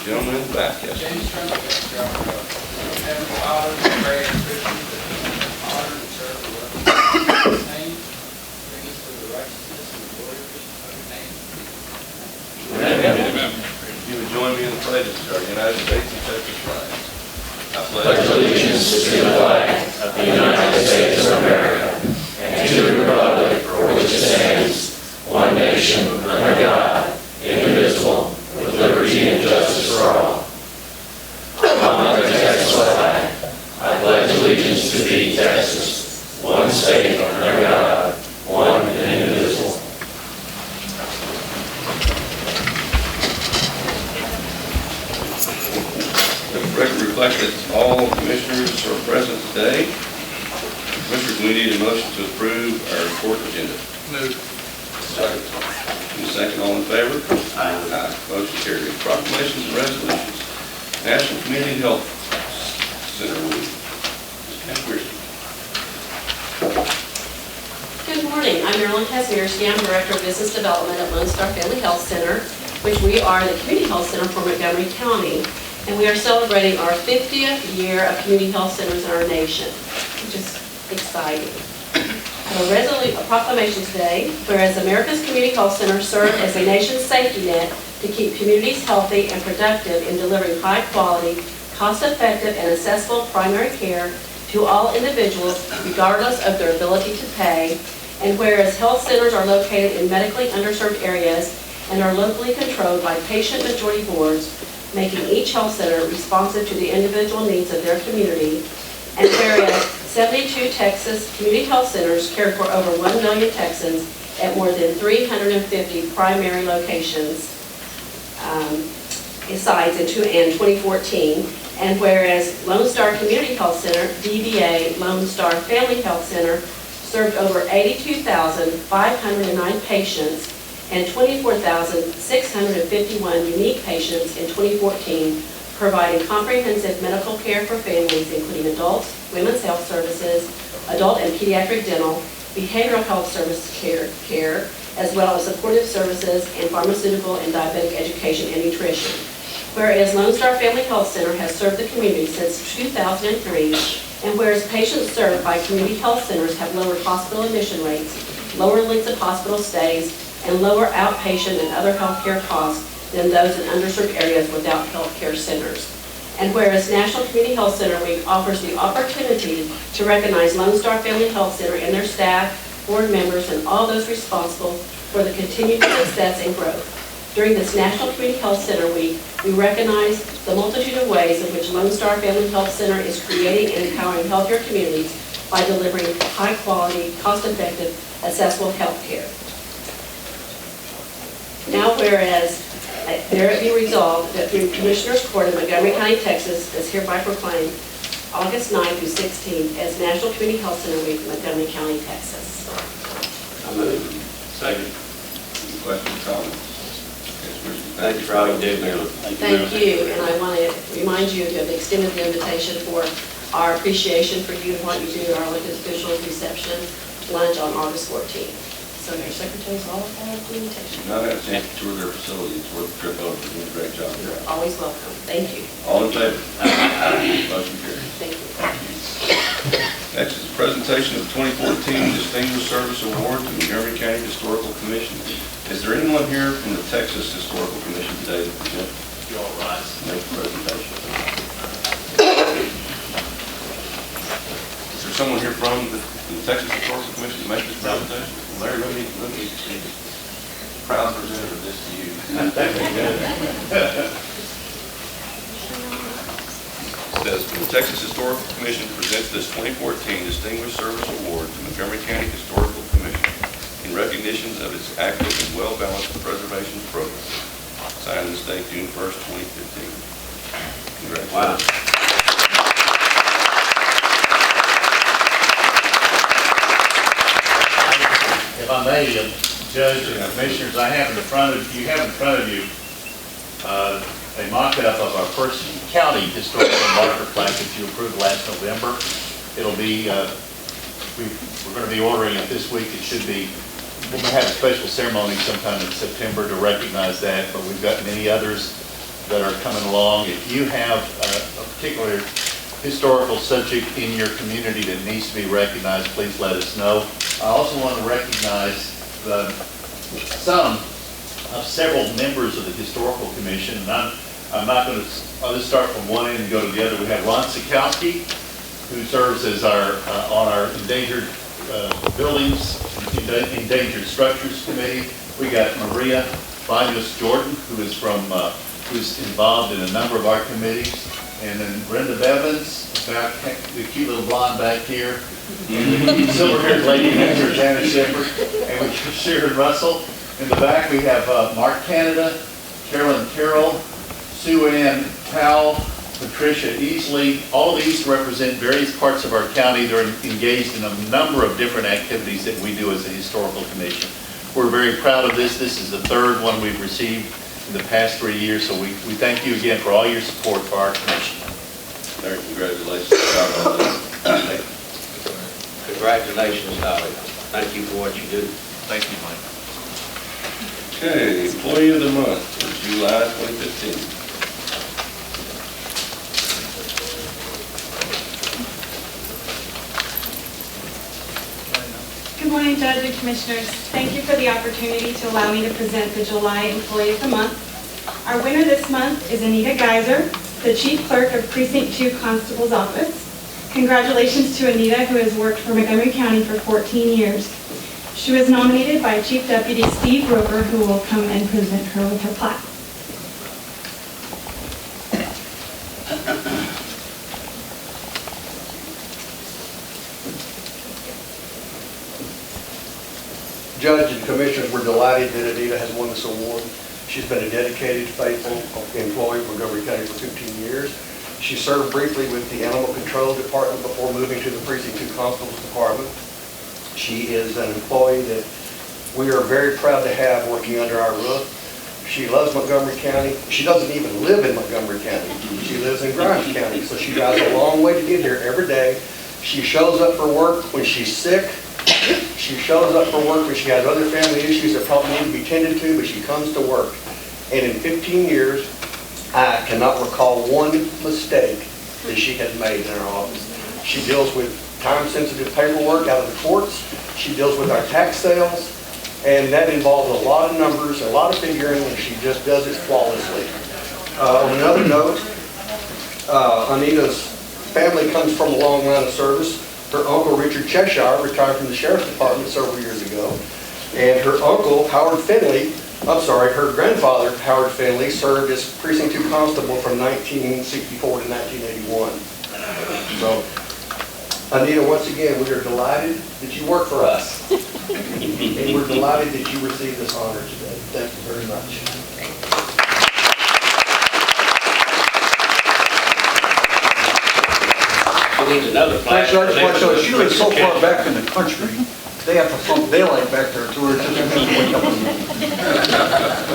Gentleman in the back, yes. James Trump, Heavenly Father, we pray and Christian that we honor and serve the Lord. Name, bring us to the righteousness and the glory of your name. Amen. If you would join me in the pledges to our United States and Texas flags. I pledge allegiance to the flag of the United States of America and to the republic for which it stands, one nation, under God, indivisible, with liberty and justice for all. On the Texas flag, I pledge allegiance to thee, Texas, one state under God, one and indivisible. The record reflects that all commissioners are present today. Commissioners, we need a motion to approve our report agenda. Move. Second. Second, all in favor? Aye. Motion carried. Proclamations and resolutions. National Community Health Center Week. Good morning. I'm Marilyn Kazmierski. I'm Director of Business Development at Lone Star Family Health Center, which we are the community health center for Montgomery County. And we are celebrating our 50th year of community health centers in our nation, which is exciting. A proclamation today, whereas America's community health centers serve as a nation's safety net to keep communities healthy and productive in delivering high quality, cost-effective, and accessible primary care to all individuals regardless of their ability to pay, and whereas health centers are located in medically underserved areas and are locally controlled by patient majority boards, making each health center responsive to the individual needs of their community, and whereas 72 Texas community health centers care for over 1 million Texans at more than 350 primary locations sites in 2014, and whereas Lone Star Community Health Center, DBA Lone Star Family Health Center, served over 82,509 patients and 24,651 unique patients in 2014, providing comprehensive medical care for families including adults, women's health services, adult and pediatric dental, behavioral health service care, as well as supportive services and pharmaceutical and diabetic education and nutrition. Whereas Lone Star Family Health Center has served the community since 2003, and whereas patients served by community health centers have lower hospital admission rates, lower lengths of hospital stays, and lower outpatient and other health care costs than those in underserved areas without health care centers. And whereas National Community Health Center Week offers the opportunity to recognize Lone Star Family Health Center and their staff, board members, and all those responsible for the continued success and growth. During this National Community Health Center Week, we recognize the multitude of ways in which Lone Star Family Health Center is creating and empowering healthier communities by delivering high-quality, cost-effective, accessible health care. Now, whereas there it be resolved that through Commissioners Court of Montgomery County, Texas, is hereby proclaimed August 9th through 16th as National Community Health Center Week in Montgomery County, Texas. I move. Second. Any questions, comments? Thank you for all you did, Marilyn. Thank you, and I want to remind you of the extended invitation for our appreciation for you and what you do at our elected officials reception lunch on August 14th. So your secretaries all have the invitation. I've had a chance to tour their facilities, worth the trip over, doing a great job. You're always welcome. Thank you. All in favor? Motion carries. Thank you. Next is the presentation of the 2014 Distinguished Service Award to Montgomery County Historical Commission. Is there anyone here from the Texas Historical Commission today to present? You all rise. Make the presentation. Is there someone here from the Texas Historical Commission to make this presentation? Larry, let me proud presenter of this to you. It says, the Texas Historical Commission presents this 2014 Distinguished Service Award to Montgomery County Historical Commission in recognition of its active and well-balanced preservation program. Signed this date, June 1st, 2015. Congratulations. Wow. If I may, Judge and Commissioners, I have in front of you a mock-up of our first county historical marker plaque that you approved last November. It'll be, we're going to be ordering it this week. It should be, we'll have a special ceremony sometime in September to recognize that, but we've got many others that are coming along. If you have a particular historical subject in your community that needs to be recognized, please let us know. I also want to recognize several members of the Historical Commission, and I'm not going to, I'll just start from one end and go to the other. We have Ron Sikowski, who serves as on our endangered buildings, endangered structures committee. We got Maria Banos Jordan, who's involved in a number of our committees, and then Brenda Bevins, the cute little blonde back here, and the silver-haired lady next to her, Janice Shepard, and we have Sharon Russell. In the back, we have Mark Canada, Carolyn Carroll, Sue Ann Powell, Patricia Easley. All of these represent various parts of our county. They're engaged in a number of different activities that we do as a historical commission. We're very proud of this. This is the third one we've received in the past 3 years, so we thank you again for all your support for our commission. Larry, congratulations. Congratulations, Dolly. Thank you for what you do. Thank you, Mike. Okay, Employee of the Month for July 2015. Good morning, Judge and Commissioners. Thank you for the opportunity to allow me to present the July Employee of the Month. Our winner this month is Anita Geiser, the Chief Clerk of Precinct 2 Constable's Office. Congratulations to Anita, who has worked for Montgomery County for 14 years. She was nominated by Chief Deputy Steve Roper, who will come and present her with her plaque. Judge and Commissioners, we're delighted that Anita has won this award. She's been a dedicated, faithful employee of Montgomery County for 15 years. She served briefly with the Animal Control Department before moving to the Precinct 2 Constable's Department. She is an employee that we are very proud to have working under our roof. She loves Montgomery County. She doesn't even live in Montgomery County. She lives in Grimes County, so she drives a long way to get here every day. She shows up for work when she's sick. She shows up for work when she has other family issues that probably need to be tended to, but she comes to work. And in 15 years, I cannot recall one mistake that she has made in our office. She deals with time-sensitive paperwork out of the courts. She deals with our tax sales, and that involves a lot of numbers, a lot of figuring, and she just does it flawlessly. On another note, Anita's family comes from a long line of service. Her uncle, Richard Cheshire, retired from the Sheriff's Department several years ago, and her uncle, her grandfather, Howard Finley, served as Precinct 2 Constable from 1964 to 1981. So, Anita, once again, we are delighted that you work for us, and we're delighted that you received this honor today. Thank you very much. We need another plaque. Actually, I just want to show you, she lives so far back in the country, they have to pump daylight back there to her.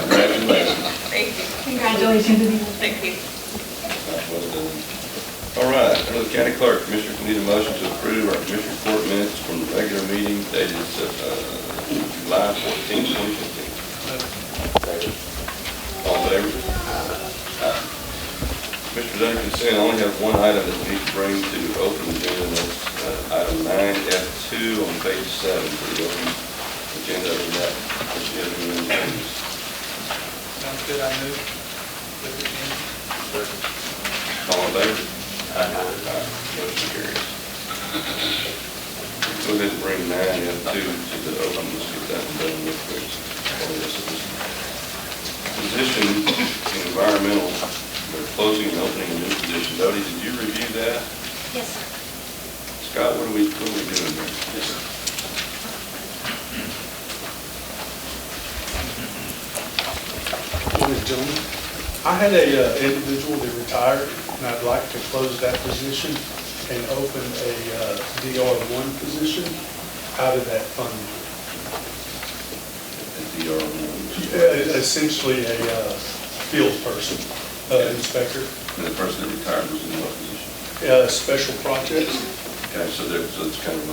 Congratulations. Thank you. Congratulations, Anita. Thank you. Well done. All right, under the County Clerk, Commissioners, we need a motion to approve our Commissioner Court minutes from the regular meeting dated July 14, 2015. All in favor? Aye. Commissioners, under consent, I only have one item that we need to bring to open agenda, and that's item 9F2 on page 7 for the open agenda. Other than that, if you have any changes. Sounds good, I move. With the change. All in favor? Aye. Motion carries. Go ahead and bring 9F2 to the open, let's get that done real quick. Position in environmental, they're closing and opening a new position. Dodie, did you review that? Yes, sir. Scott, what are we doing there? Yes, sir. Morning, gentlemen. I had a individual that retired, and I'd like to close that position and open a DR1 position out of that fund. DR1. Essentially a field person, inspector. And the person that retired was in what position? Special projects. Okay, so it's kind of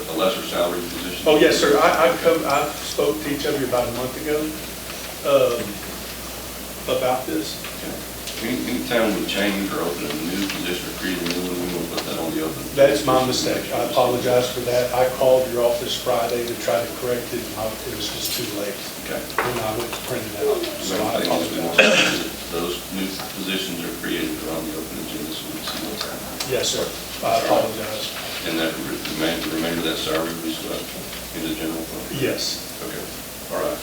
a lesser salary position? Oh, yes, sir. I spoke to each of you about a month ago. about this. Anytime we change or open a new position or create a new one, we will put that on the open. That's my mistake. I apologize for that. I called your office Friday to try to correct it, and it was just too late. Okay. When I went to print it out, so I One thing is we want apologize. to make sure that those new positions are created are on the open agenda so we can see what's happening. Yes, sir. I apologize. And that the remainder of that salary will be swept in the general fund? Yes. Okay, all right.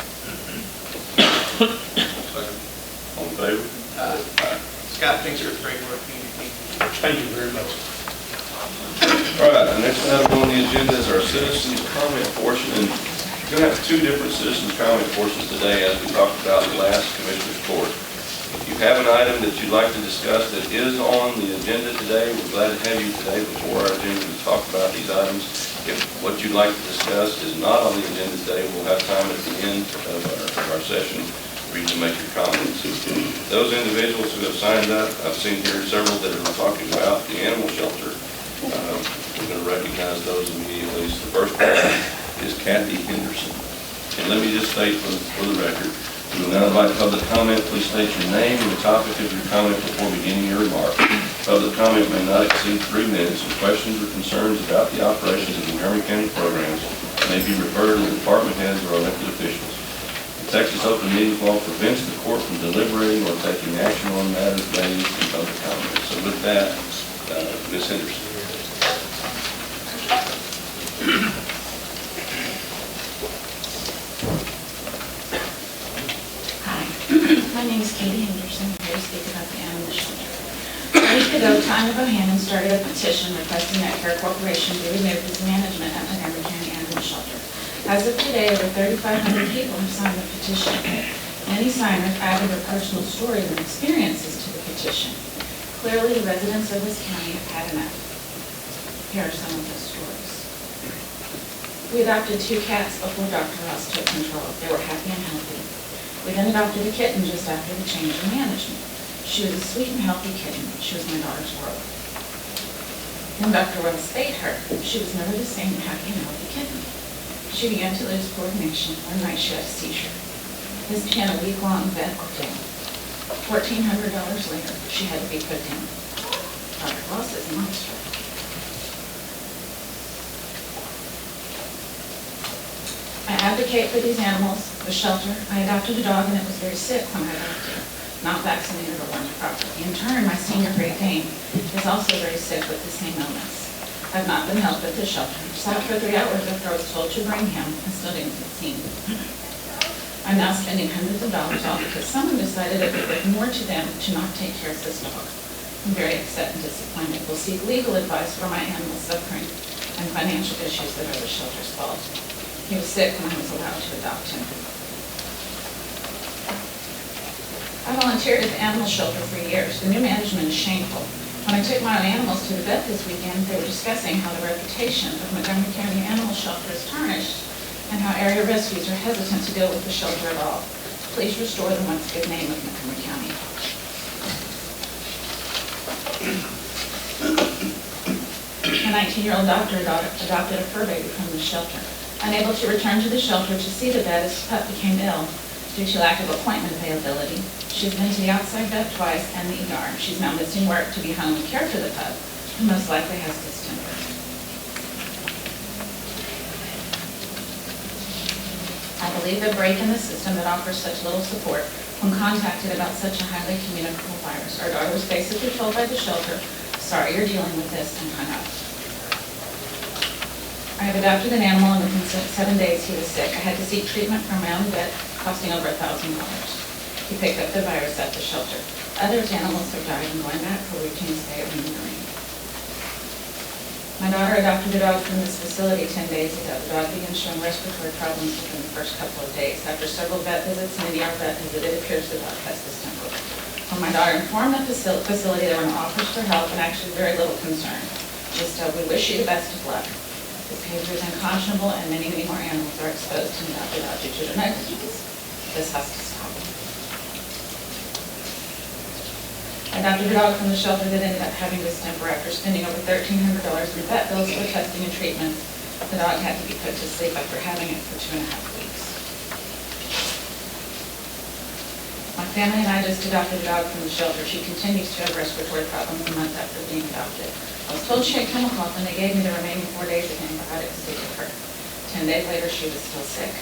All in favor? Aye. Scott, thanks for the framework meeting. Thank you very much. All right, the next item on the agenda is our citizens' comment portion, and we're going to have two different citizens' comment portions today, as we talked about in the last Commissioner's Court. If you have an item that you'd like to discuss that is on the agenda today, we're glad to have you today before our agenda to talk about these items. If what you'd like to discuss is not on the agenda today, we'll have time at the end of our session for you to make your comments. Those individuals who have signed up, I've seen here several that are talking about the animal shelter. We're going to recognize those immediately. So the first person is Kathy Henderson. And let me just state for the record, we will now invite public comment. Please state your name and the topic of your comment before beginning your remark. Public comment may not exceed 3 minutes, and questions or concerns about the operations of Montgomery County programs may be referred to department heads or elected officials. The Texas Open Meetings Law prevents the court from deliberating or taking action on matters raised in public comment. So with that, Ms. Henderson. Hi, my name is Katie Henderson. I'm here to speak about the animal shelter. A week ago, Tanya Bohannon started a petition requesting that Care Corporation be removed as management at Montgomery County Animal Shelter. As of today, over 3,500 people have signed the petition. Many signers added their personal stories and experiences to the petition. Clearly, the residents of this county have had enough. Here are some of those stories. We adopted 2 cats before Dr. Ross took control. They were happy and healthy. We then adopted a kitten just after the change in management. She was a sweet and healthy kitten. She was my daughter's world. When Dr. Ross spayed her, she was never the same happy and healthy kitten. She began to lose coordination. One night she had a seizure. This began a week-long vet ordeal. $1,400 later, she had to be put down. Dr. Ross is a monster. I advocate for these animals, the shelter. I adopted a dog and it was very sick when I adopted it, not vaccinated or learned properly. In turn, my senior Great Dane is also very sick with the same illness. I've not been helped at the shelter. Sat for 3 hours after I was told to bring him and still didn't get seen. I'm now spending hundreds of dollars all because someone decided it would worth more to them to not take care of this dog. I'm very upset and disappointed. We'll seek legal advice for my animal suffering and financial issues that are the shelter's fault. He was sick when I was allowed to adopt him. I volunteered at the animal shelter for years. The new management is shameful. When I took my own animals to the vet this weekend, they were discussing how the reputation of Montgomery County Animal Shelter is tarnished and how area rescues are hesitant to deal with the shelter at all. Please restore the once good name of Montgomery County. A 19-year-old doctor adopted a fur baby from the shelter. Unable to return to the shelter to see the vet as the pup became ill due to lack of appointment availability, she's been to the outside vet twice and the ER. She's now missing work to be home and care for the pup, who most likely has distemper. I believe the break in the system that offers such little support when contacted about such a highly communicable virus. Our daughter was basically told by the shelter, "Sorry, you're dealing with this," and hung up. I have adopted an animal, and within 7 days he was sick. I had to seek treatment from my own vet, costing over $1,000. He picked up the virus at the shelter. Others' animals have died and going back for routine spay or neutering. My daughter adopted a dog from this facility 10 days ago. The dog began showing respiratory problems within the first couple of days. After several vet visits and an ER vet visit, it appears the dog has distemper. When my daughter informed the facility, there were no offers for help and actually very little concern. Just we wish you the best of luck. This behavior is unconscionable, and many, many more animals are exposed to the dog due to negligence. This has to stop. I adopted a dog from the shelter that ended up having distemper. After spending over $1,300 in vet bills for testing and treatment, the dog had to be put to sleep after having it for 2.5 weeks. My family and I just adopted a dog from the shelter. She continues to have respiratory problems a month after being adopted. I was told she had kennel cough, and they gave me the remaining 4 days of antibiotics to give her. 10 days later, she was still sick.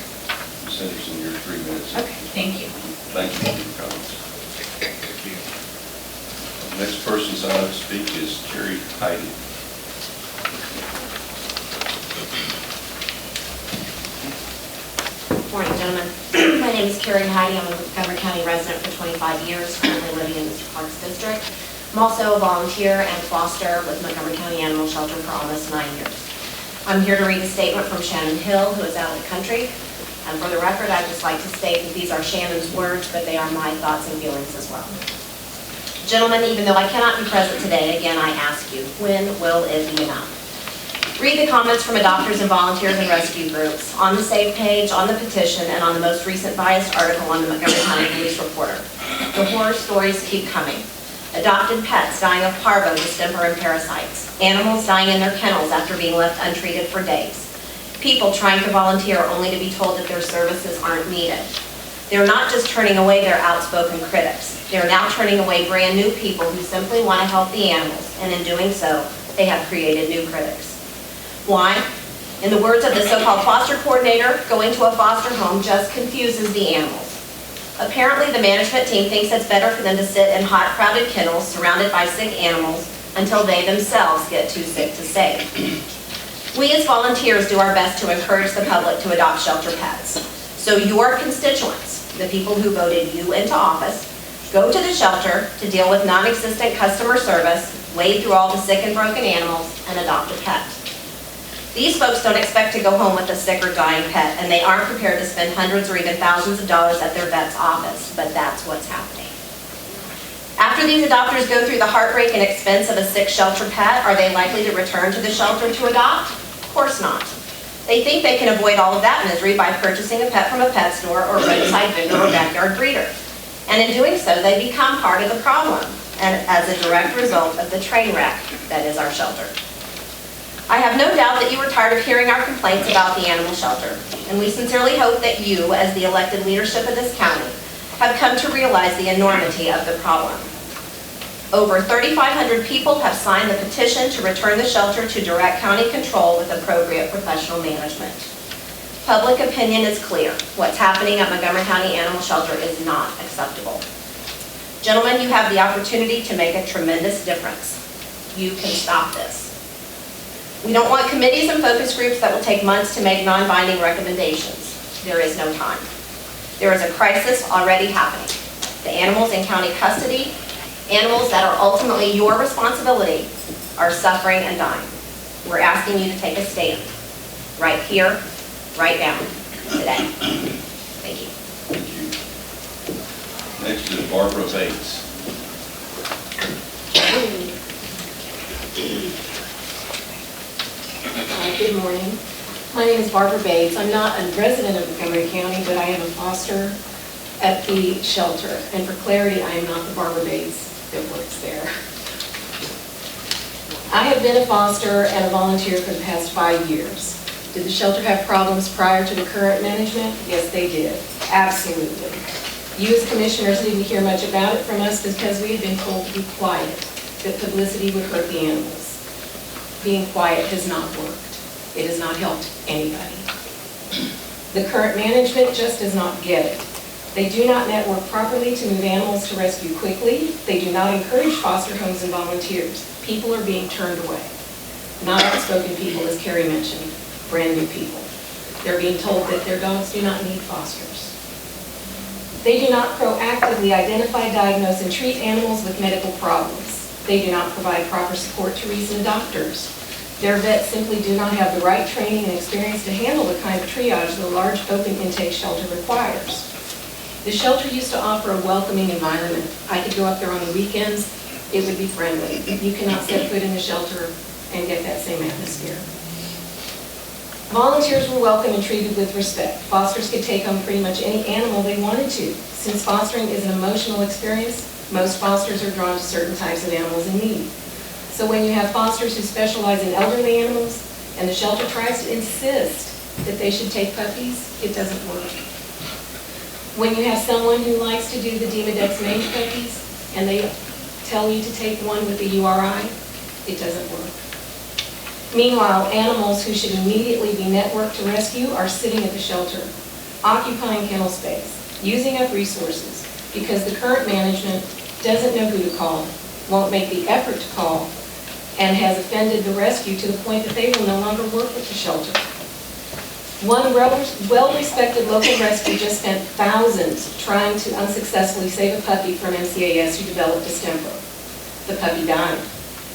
Senator's in your 3 minutes. Okay, thank you. Thank you for your comments. Next person signed up to speak is Terry Heidi. Morning, gentlemen. My name is Carrie Heidi. I'm a Montgomery County resident for 25 years, currently living in Mr. Parks District. I'm also a volunteer and foster with Montgomery County Animal Shelter for almost 9 years. I'm here to read a statement from Shannon Hill, who is out of the country. And for the record, I'd just like to state that these are Shannon's words, but they are my thoughts and feelings as well. Gentlemen, even though I cannot be present today, again, I ask you, when will it be enough? Read the comments from adopters and volunteers and rescue groups on the SAVE page, on the petition, and on the most recent biased article on the Montgomery County Police Reporter. The horror stories keep coming. Adopted pets dying of parvo, distemper, and parasites. Animals dying in their kennels after being left untreated for days. People trying to volunteer only to be told that their services aren't needed. They're not just turning away their outspoken critics. They're now turning away brand new people who simply want to help the animals, and in doing so, they have created new critics. Why? In the words of the so-called foster coordinator, going to a foster home just confuses the animals. Apparently, the management team thinks it's better for them to sit in hot, crowded kennels surrounded by sick animals until they themselves get too sick to save. We as volunteers do our best to encourage the public to adopt shelter pets. So your constituents, the people who voted you into office, go to the shelter to deal with non-existent customer service, wade through all the sick and broken animals, and adopt a pet. These folks don't expect to go home with a sick or dying pet, and they aren't prepared to spend hundreds or even thousands of dollars at their vet's office, but that's what's happening. After these adopters go through the heartbreak and expense of a sick shelter pet, are they likely to return to the shelter to adopt? Of course not. They think they can avoid all of that misery by purchasing a pet from a pet store or roadside vendor or backyard breeder. And in doing so, they become part of the problem, and as a direct result of the train wreck that is our shelter. I have no doubt that you are tired of hearing our complaints about the animal shelter, and we sincerely hope that you, as the elected leadership of this county, have come to realize the enormity of the problem. Over 3,500 people have signed the petition to return the shelter to direct county control with appropriate professional management. Public opinion is clear. What's happening at Montgomery County Animal Shelter is not acceptable. Gentlemen, you have the opportunity to make a tremendous difference. You can stop this. We don't want committees and focus groups that will take months to make non-binding recommendations. There is no time. There is a crisis already happening. The animals in county custody, animals that are ultimately your responsibility, are suffering and dying. We're asking you to take a stand. Right here, right now, today. Thank you. Thank you. Next is Barbara Bates. Good morning. My name is Barbara Bates. I'm not a resident of Montgomery County, but I am a foster at the shelter. And for clarity, I am not the Barbara Bates that works there. I have been a foster and a volunteer for the past 5 years. Did the shelter have problems prior to the current management? Yes, they did. Absolutely. You as commissioners didn't hear much about it from us because we had been told to be quiet, that publicity would hurt the animals. Being quiet has not worked. It has not helped anybody. The current management just does not get it. They do not network properly to move animals to rescue quickly. They do not encourage foster homes and volunteers. People are being turned away. Not outspoken people, as Carrie mentioned, brand new people. They're being told that their dogs do not need fosters. They do not proactively identify, diagnose, and treat animals with medical problems. They do not provide proper support to recent adopters. Their vets simply do not have the right training and experience to handle the kind of triage the large open intake shelter requires. The shelter used to offer a welcoming environment. I could go up there on the weekends. It would be friendly. You cannot set foot in the shelter and get that same atmosphere. Volunteers were welcome and treated with respect. Fosters could take home pretty much any animal they wanted to. Since fostering is an emotional experience, most fosters are drawn to certain types of animals in need. So when you have fosters who specialize in elderly animals, and the shelter tries to insist that they should take puppies, it doesn't work. When you have someone who likes to do the Demodex mange cookies and they tell you to take one with the URI, it doesn't work. Meanwhile, animals who should immediately be networked to rescue are sitting at the shelter, occupying kennel space, using up resources because the current management doesn't know who to call, won't make the effort to call, and has offended the rescue to the point that they will no longer work with the shelter. One well-respected local rescue just spent thousands trying to unsuccessfully save a puppy from MCAS who developed distemper. The puppy died.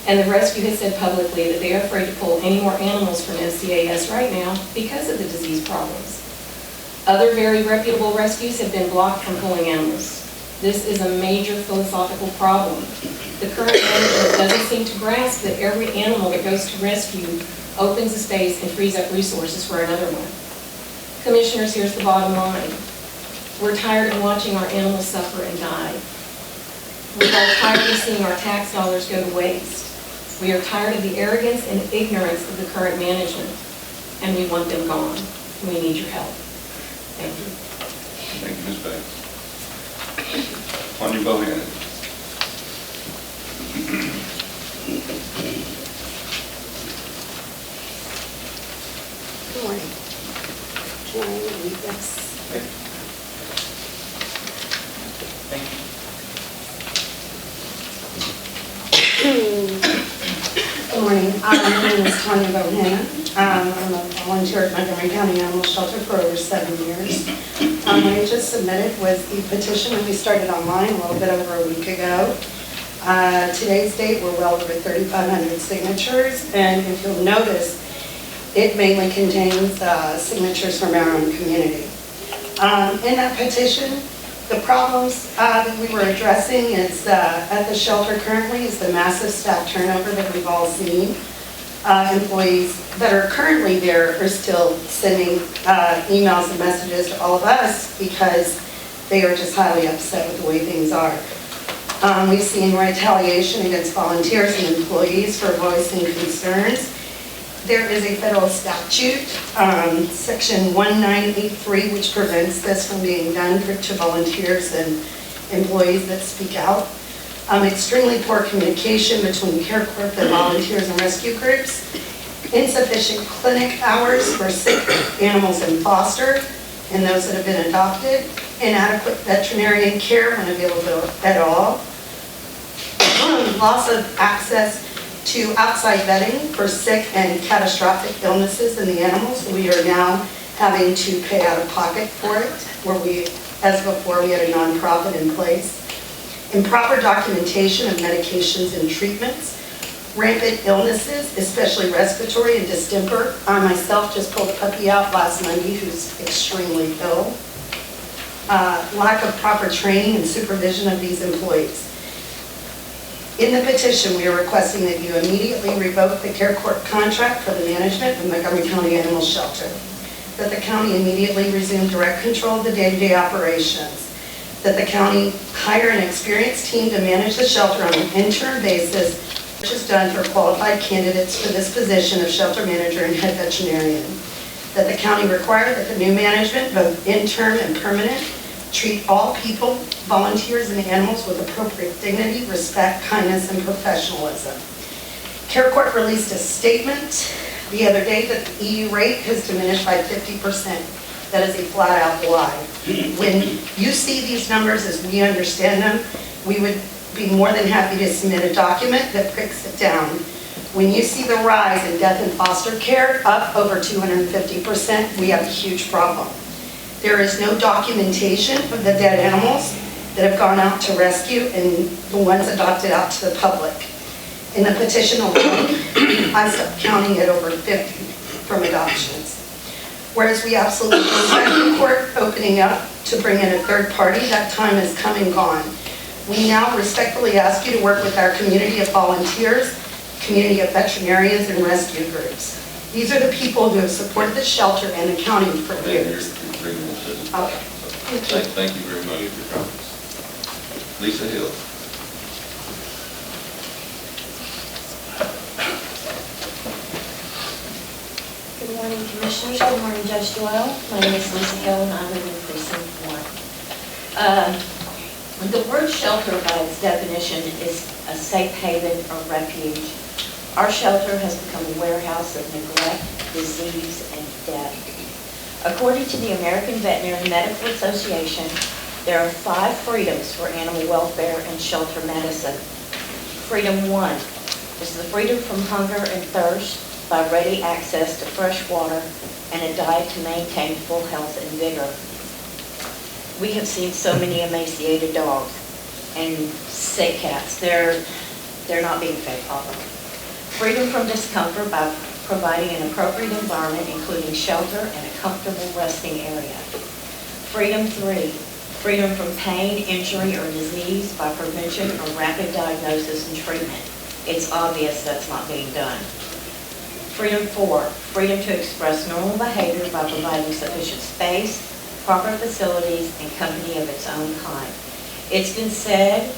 And the rescue has said publicly that they are afraid to pull any more animals from MCAS right now because of the disease problems. Other very reputable rescues have been blocked from pulling animals. This is a major philosophical problem. The current management doesn't seem to grasp that every animal that goes to rescue opens a space and frees up resources for another one. Commissioners, here's the bottom line. We're tired of watching our animals suffer and die. We are tired of seeing our tax dollars go to waste. We are tired of the arrogance and ignorance of the current management, and we want them gone. We need your help. Thank you. Thank you, Ms. Banks. On your Bohannon. Good morning. Can I read this? Thank you. Good morning. My name is Tanya Bohannon. I'm a volunteer at Montgomery County Animal Shelter for over 7 years. What I just submitted was the petition that we started online a little bit over a week ago. Today's date, we're well over 3,500 signatures, and if you'll notice, it mainly contains signatures from our own community. In that petition, the problems that we were addressing is at the shelter currently is the massive staff turnover that we've all seen. Employees that are currently there are still sending emails and messages to all of us because they are just highly upset with the way things are. We've seen retaliation against volunteers and employees for voicing concerns. There is a federal statute, section 1983, which prevents this from being done to volunteers and employees that speak out. Extremely poor communication between care corp and volunteers and rescue groups. Insufficient clinic hours for sick animals in foster and those that have been adopted. Inadequate veterinarian care when available at all. Loss of access to outside vetting for sick and catastrophic illnesses in the animals. We are now having to pay out of pocket for it, where as before, we had a nonprofit in place. Improper documentation of medications and treatments. Rampant illnesses, especially respiratory and distemper. I myself just pulled a puppy out last Monday who's extremely ill. Lack of proper training and supervision of these employees. In the petition, we are requesting that you immediately revoke the care court contract for the management of Montgomery County Animal Shelter, that the county immediately resume direct control of the day-to-day operations, that the county hire an experienced team to manage the shelter on an interim basis, which is done for qualified candidates for this position of shelter manager and head veterinarian, that the county require that the new management, both interim and permanent, treat all people, volunteers, and animals with appropriate dignity, respect, kindness, and professionalism. Care Court released a statement the other day that the EU rate has diminished by 50%. That is a flat-out lie. When you see these numbers as we understand them, we would be more than happy to submit a document that breaks it down. When you see the rise in death in foster care, up over 250%, we have a huge problem. There is no documentation of the dead animals that have gone out to rescue and the ones adopted out to the public. In the petition alone, I stopped counting at over 50 from adoptions. Whereas we absolutely respect the court opening up to bring in a third party, that time has come and gone. We now respectfully ask you to work with our community of volunteers, community of veterinarians, and rescue groups. These are the people who have supported the shelter and the county for years. Okay. Thank you very much for your comments. Lisa Hill. Good morning, Commissioners. Good morning, Judge Doyle. My name is Lisa Hill, and I live in Precinct 1. The word shelter by its definition is a safe haven or refuge. Our shelter has become a warehouse of neglect, disease, and death. According to the American Veterinary Medical Association, there are 5 freedoms for animal welfare and shelter medicine. Freedom 1 is the freedom from hunger and thirst by ready access to fresh water and a diet to maintain full health and vigor. We have seen so many emaciated dogs and sick cats. They're not being fed properly. Freedom from discomfort by providing an appropriate environment, including shelter and a comfortable resting area. Freedom 3, freedom from pain, injury, or disease by prevention or rapid diagnosis and treatment. It's obvious that's not being done. Freedom 4, freedom to express normal behavior by providing sufficient space, proper facilities, and company of its own kind. It's been said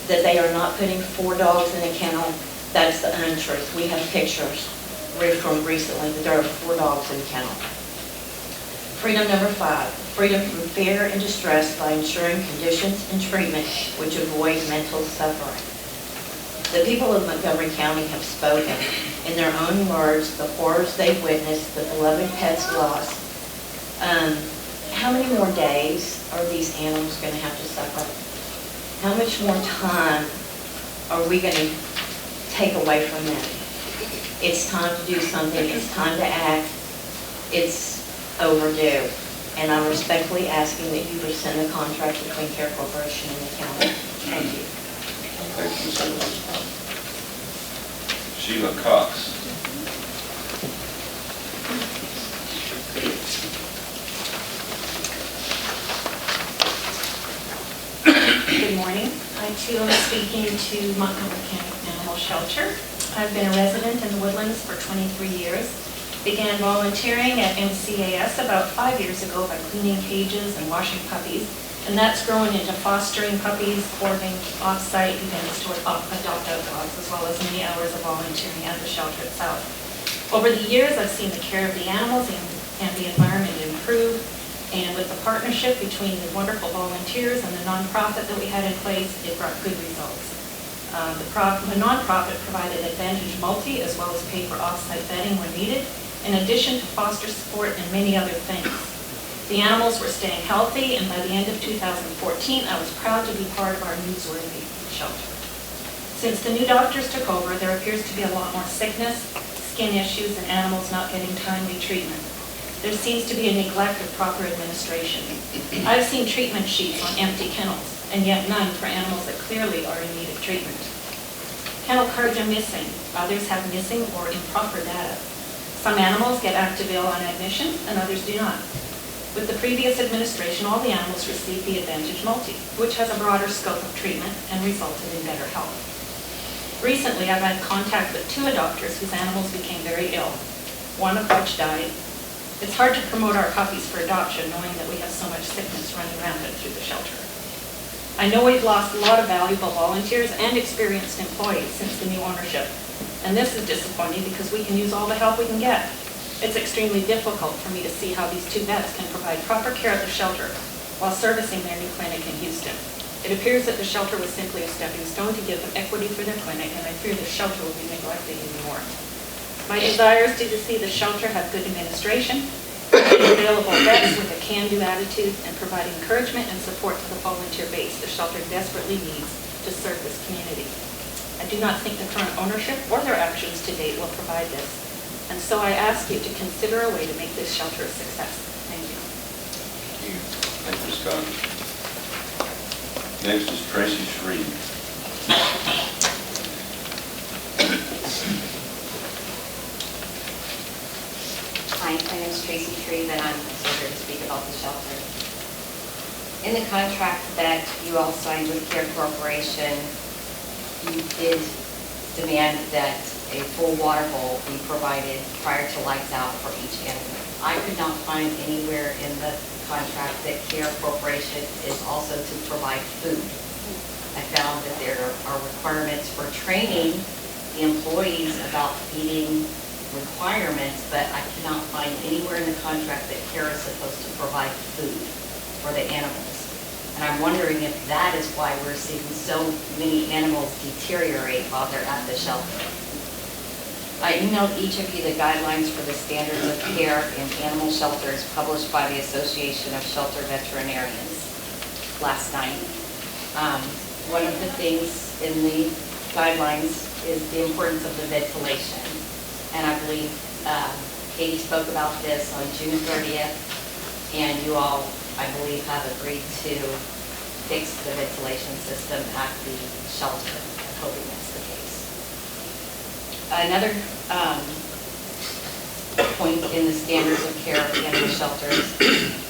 that they are not putting 4 dogs in a kennel. That's the untruth. We have pictures from recently that there are 4 dogs in a kennel. Freedom number 5, freedom from fear and distress by ensuring conditions and treatment which avoid mental suffering. The people of Montgomery County have spoken in their own words the horrors they've witnessed, the beloved pets lost. How many more days are these animals going to have to suffer? How much more time are we going to take away from them? It's time to do something. It's time to act. It's overdue. And I'm respectfully asking that you rescind the contract between Care Corporation and the county. Thank you. Thank you, Ms. Edwards. Sheila Cox. Good morning. I too am speaking to Montgomery County Animal Shelter. I've been a resident in the Woodlands for 23 years. Began volunteering at MCAS about 5 years ago by cleaning cages and washing puppies. And that's grown into fostering puppies, courting off-site events to adopt out dogs, as well as many hours of volunteering at the shelter itself. Over the years, I've seen the care of the animals and the environment improve. And with the partnership between the wonderful volunteers and the nonprofit that we had in place, it brought good results. The nonprofit provided Advantage Multi as well as paid for off-site vetting when needed, in addition to foster support and many other things. The animals were staying healthy, and by the end of 2014, I was proud to be part of our newsworthy shelter. Since the new doctors took over, there appears to be a lot more sickness, skin issues, and animals not getting timely treatment. There seems to be a neglect of proper administration. I've seen treatment sheets on empty kennels, and yet none for animals that clearly are in need of treatment. Kennel cards are missing. Others have missing or improper data. Some animals get Activale on admission, and others do not. With the previous administration, all the animals received the Advantage Multi, which has a broader scope of treatment and resulted in better health. Recently, I've had contact with 2 adopters whose animals became very ill, one of which died. It's hard to promote our puppies for adoption knowing that we have so much sickness running rampant through the shelter. I know we've lost a lot of valuable volunteers and experienced employees since the new ownership, and this is disappointing because we can use all the help we can get. It's extremely difficult for me to see how these 2 vets can provide proper care at the shelter while servicing their new clinic in Houston. It appears that the shelter was simply a stepping stone to give them equity for their clinic, and I fear the shelter will be neglected even more. My desire is to see the shelter have good administration, available vets with a can-do attitude, and provide encouragement and support to the volunteer base the shelter desperately needs to serve this community. I do not think the current ownership or their actions to date will provide this, and so I ask you to consider a way to make this shelter a success. Thank you. Thank you, Scott. Next is Tracy Shreve. Hi, my name is Tracy Shreve, and I'm here to speak about the shelter. In the contract that you all signed with Care Corporation, you did demand that a full water bowl be provided prior to lights out for each animal. I could not find anywhere in the contract that Care Corporation is also to provide food. I found that there are requirements for training the employees about feeding requirements, but I cannot find anywhere in the contract that Care is supposed to provide food for the animals. And I'm wondering if that is why we're seeing so many animals deteriorate while they're at the shelter. I emailed each of you the guidelines for the standards of care in animal shelters published by the Association of Shelter Veterinarians last night. One of the things in the guidelines is the importance of the ventilation. And I believe Katie spoke about this on June 30th, and you all, I believe, have agreed to fix the ventilation system at the shelter. I'm hoping that's the case. Another point in the standards of care of animal shelters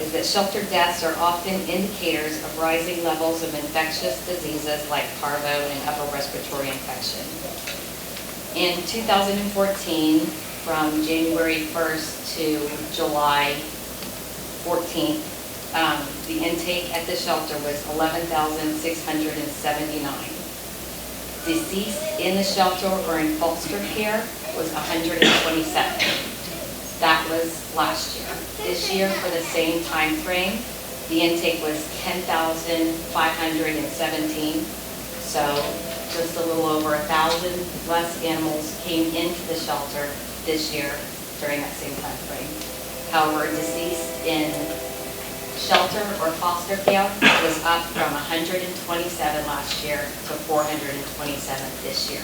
is that shelter deaths are often indicators of rising levels of infectious diseases like parvo and upper respiratory infection. In 2014, from January 1st to July 14th, the intake at the shelter was 11,679. Deceased in the shelter or in foster care was 127. That was last year. This year, for the same time frame, the intake was 10,517. So just a little over 1,000 less animals came into the shelter this year during that same time frame. However, deceased in shelter or foster care was up from 127 last year to 427 this year.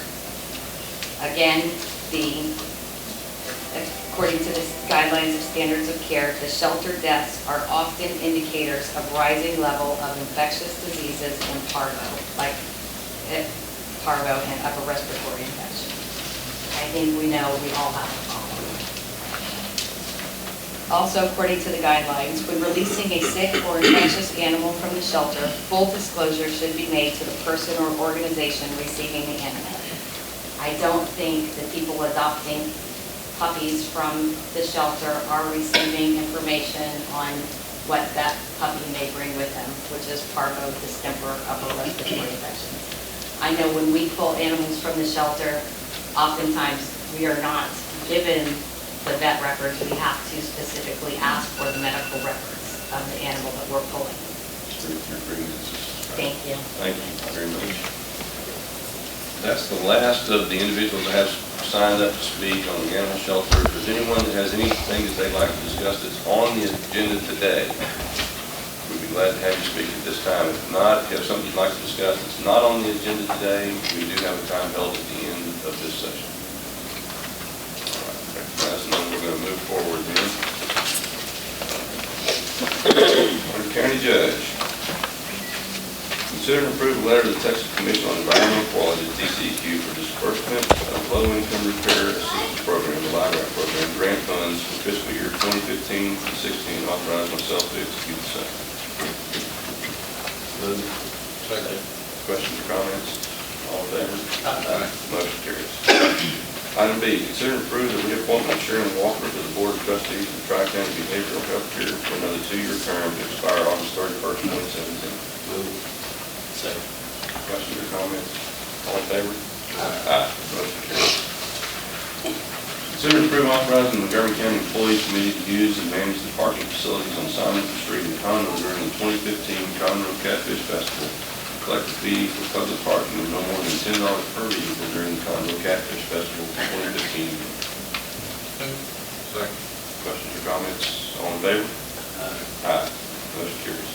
Again, according to the guidelines of standards of care, the shelter deaths are often indicators of rising level of infectious diseases and parvo, like parvo and upper respiratory infection. I think we know we all have a problem. Also, according to the guidelines, when releasing a sick or infectious animal from the shelter, full disclosure should be made to the person or organization receiving the animal. I don't think the people adopting puppies from the shelter are receiving information on what that puppy may bring with them, which is parvo, distemper, upper respiratory infections. I know when we pull animals from the shelter, oftentimes we are not given the vet records. We have to specifically ask for the medical records of the animal that we're pulling. Thank you. Thank you very much. That's the last of the individuals that have signed up to speak on the animal shelter. If there's anyone that has anything that they'd like to discuss that's on the agenda today, we'd be glad to have you speak at this time. If not, if you have something you'd like to discuss that's not on the agenda today, we do have a time held at the end of this session. That's number we're going to move forward then. Under County Judge, consider and approve a letter to the Texas Commission on Environmental Quality, TCEQ, for disbursement of low-income repair assistance program, the LIRAP program, grant funds for fiscal year 2015 and 16. Authorize myself to execute the same. Second. Questions or comments? All in favor? Aye. Motion carries. Item B, consider and approve the reappointment of Sharon Walker to the Board of Trustees of the Tri-County Behavioral Health Care for another 2-year term to expire August 31st, 2017. Move. Second. Questions or comments? All in favor? Aye. Motion carries. Consider and approve authorizing the Montgomery County Employees Committee to use and manage the parking facilities on Simon Street in Conroe during the 2015 Conroe Catfish Festival. Collect a fee for public parking of no more than $10 per vehicle during the Conroe Catfish Festival 2015. Second. Questions or comments? All in favor? Aye. Motion carries.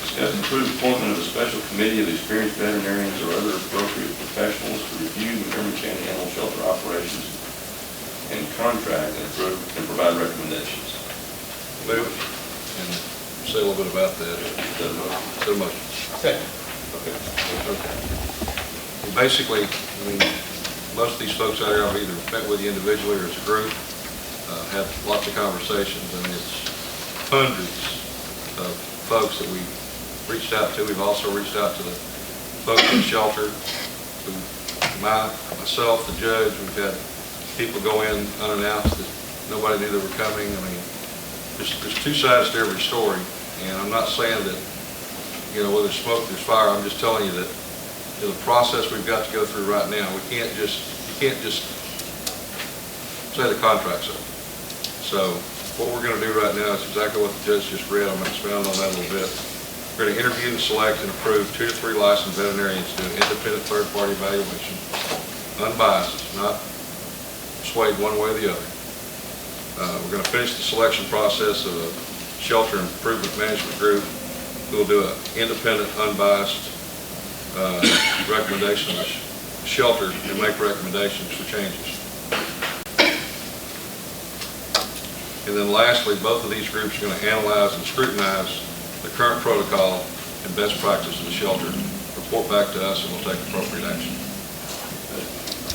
Discuss and approve appointment of a special committee of experienced veterinarians or other appropriate professionals to review Montgomery County animal shelter operations and contract and provide recommendations. Move. And say a little bit about that. So much. Second. Okay. Well, basically, I mean, most of these folks out here I've either met with you individually or as a group, have lots of conversations, and it's hundreds of folks that we've reached out to. We've also reached out to the folks in the shelter, myself, the judge. We've had people go in unannounced that nobody knew they were coming. I mean, there's two sides to every story, and I'm not saying that, you know, whether there's smoke, there's fire. I'm just telling you that, you know, the process we've got to go through right now, you can't just say the contract's up. So what we're going to do right now is exactly what the judge just read. I'm going to expound on that a little bit. We're going to interview and select and approve 2 to 3 licensed veterinarians to do an independent third-party evaluation, unbiased, not swayed one way or the other. We're going to finish the selection process of a shelter improvement management group who will do an independent, unbiased recommendation of the shelter and make recommendations for changes. And then lastly, both of these groups are going to analyze and scrutinize the current protocol and best practice of the shelter, report back to us, and we'll take appropriate action.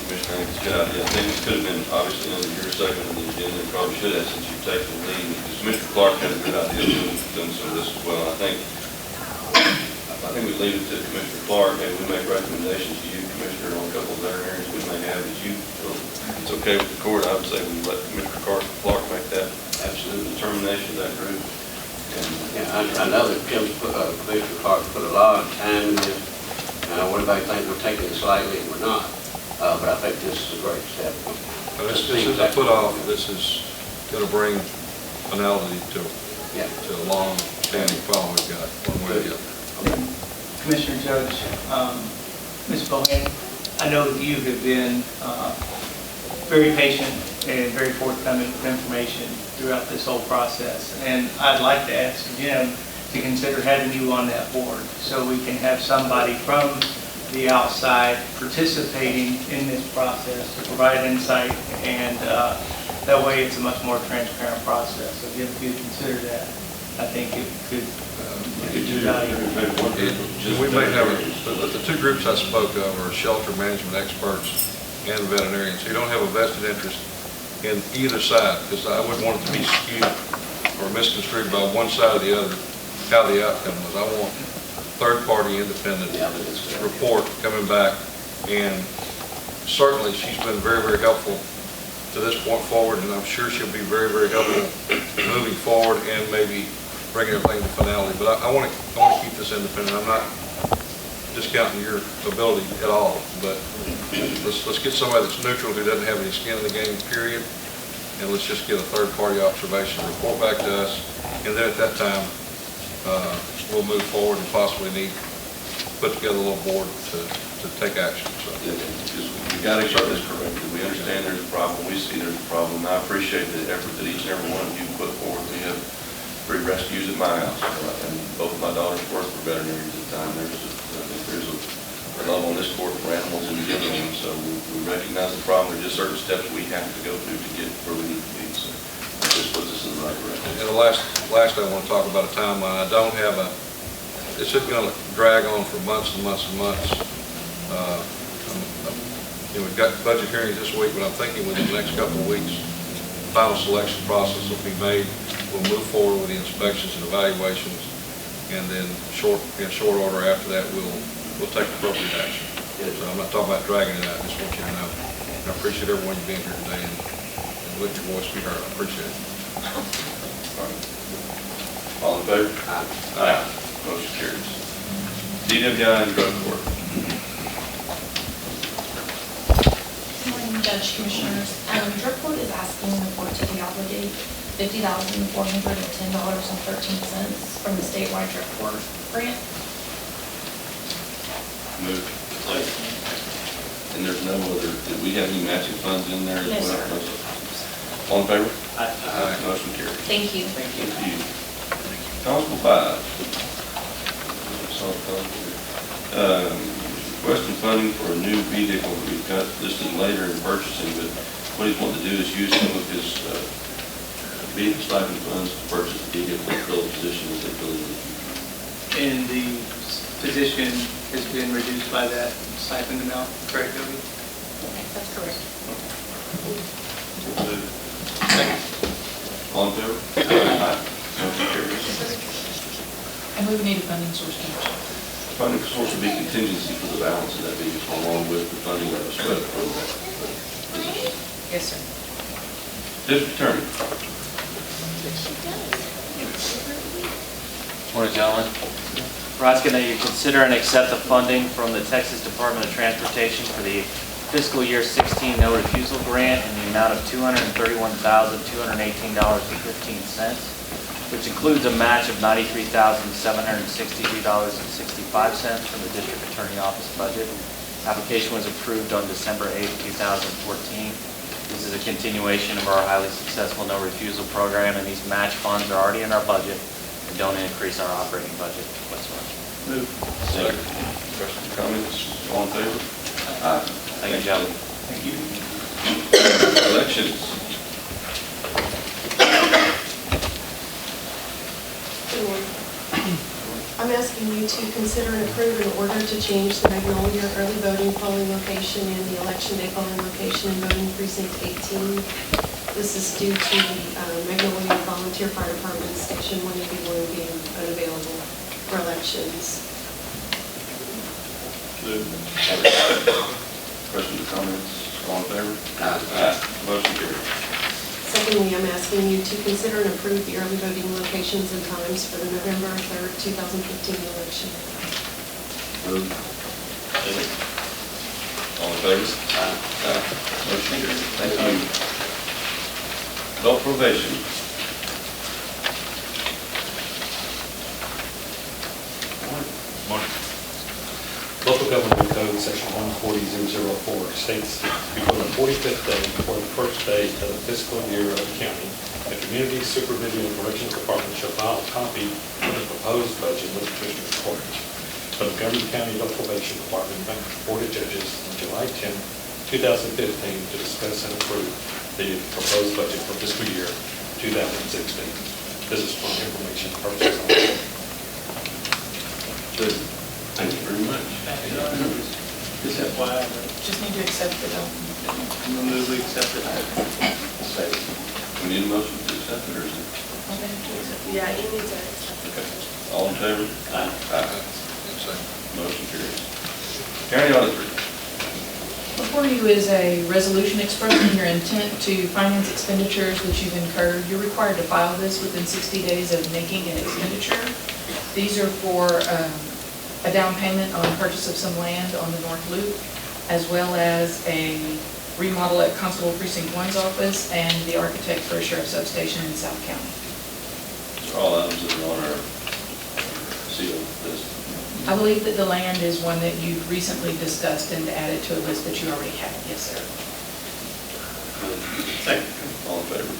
Commissioner, I think it's a good idea. I think this could have been obviously under your segment of the agenda, and probably should have since you've taken the lead. Because Mr. Clark had a good idea of doing some of this as well. I think we leave it to Commissioner Clark, and we make recommendations to you, Commissioner, on a couple of veterinarians we may have. As you feel it's okay with the court, I would say we let Commissioner Clark make that absolute determination of that group. Yeah, I know that Commissioner Clark put a lot of time in this. What if I think we're taking it slightly and we're not? But I think this is a great step. This is a put-off. This is going to bring finality to a long-standing problem we've got, one way or the other. Commissioner Judge, Ms. Bohan, I know that you have been very patient and very forthcoming with information throughout this whole process. And I'd like to ask Jim to consider having you on that board so we can have somebody from the outside participating in this process to provide insight, and that way it's a much more transparent process. So if you consider that, I think it could do value. We may have, the 2 groups I spoke of are shelter management experts and veterinarians. So you don't have a vested interest in either side, because I wouldn't want it to be skewed or misconstrued by one side or the other, how the outcome was. I want third-party independent report coming back, and certainly she's been very, very helpful to this point forward, and I'm sure she'll be very, very helpful moving forward and maybe bringing everything to finality. But I want to keep this independent. I'm not discounting your ability at all, but let's get somebody that's neutral, who doesn't have any skin in the game, period, and let's just get a third-party observation, report back to us, and then at that time, we'll move forward and possibly put together a little board to take action. So. Yeah, because we got to get this corrected. We understand there's a problem. We see there's a problem. I appreciate the effort that each and every one of you put forward. We have 3 rescues at my house, and both of my daughters work for veterinarians at the time. There's a love on this court for animals in general, so we recognize the problem. There's just certain steps we have to go through to get where we need to be. So this puts us in the right direction. And the last I want to talk about a timeline. I don't have it's just going to drag on for months and months and months. We've got budget hearings this week, but I'm thinking within the next couple of weeks, the final selection process will be made. We'll move forward with the inspections and evaluations, and then in short order after that, we'll take appropriate action. So I'm not talking about dragging it out. I just want you to know. And I appreciate everyone being here today and let your voice be heard. I appreciate it. All in favor? Aye. Motion carries. DWI and drug court. Good morning, Judge, Commissioners. Drug court is asking the court to deobligate $50,410.13 from the statewide drug court grant. Move. And there's no other, did we have any matching funds in there as No, well? sir. All in favor? Aye. Motion carries. Thank you. Thank you. Constable 5. Requesting funding for a new vehicle that we've got listed later in purchasing, but what he's wanting to do is use some of his vehicle stipend funds to purchase the vehicle and fill the position as they fill it in the future. And the position has been reduced by that stipend amount, correct, Toby? That's correct. Second. All in favor? Aye. Motion carries. And we would need a funding source change. Funding source would be contingency for the balance of that vehicle, along with the funding that was spread for that position. Yes, sir. District Attorney. Morning, gentlemen. We're asking that you consider and accept the funding from the Texas Department of Transportation for the fiscal year 16 no refusal grant in the amount of $231,218.15. which includes a match of $93,763.65 from the District Attorney Office budget. Application was approved on December 8, 2014. This is a continuation of our highly successful no refusal program, and these match funds are already in our budget and don't increase our operating budget whatsoever. Move. Second. Questions, comments? All in favor? Aye. Thank you, gentlemen. Thank you. Elections. Good morning. I'm asking you to consider and approve an order to change the Magnolia early voting polling location and the election day polling location in voting precinct 18. This is due to the Magnolia Volunteer Fire Department Station 181 being unavailable for elections. Questions or comments? All in favor? Aye. Motion carries. Secondly, I'm asking you to consider and approve the early voting locations and times for the November 3rd, 2015 election. Move. Second. All in favor? Aye. Motion carries. Thank you. Adult probation. Morning. Local Government Code, Section 140.004 states, before the 45th day before the first day of the fiscal year of the county, the Community Supervision and Corrections Department shall file a copy of the proposed budget with the Commissioner's Court. The Montgomery County Adult Probation Department met with the Board of Judges on July 10, 2015 to discuss and approve the proposed budget for fiscal year 2016. This is for information purposes only. Good. Thank you very much. Just FYI, Just need to accept the bill. I'm going to move we accept it. Second. We need a motion to accept it, or is it? Yeah, you need to accept Okay. All in favor? Aye. Motion carries. County Auditor. Before you is a resolution expressing your intent to finance expenditures which you've incurred. You're required to file this within 60 days of making an expenditure. These are for a down payment on purchase of some land on the North Loop, as well as a remodel at Constable Precinct 1's office and the architect for a sheriff's substation in South County. These are all items that are on our seal list. I believe that the land is one that you've recently discussed and added to a list that you already have. Yes, sir. Second. All in favor?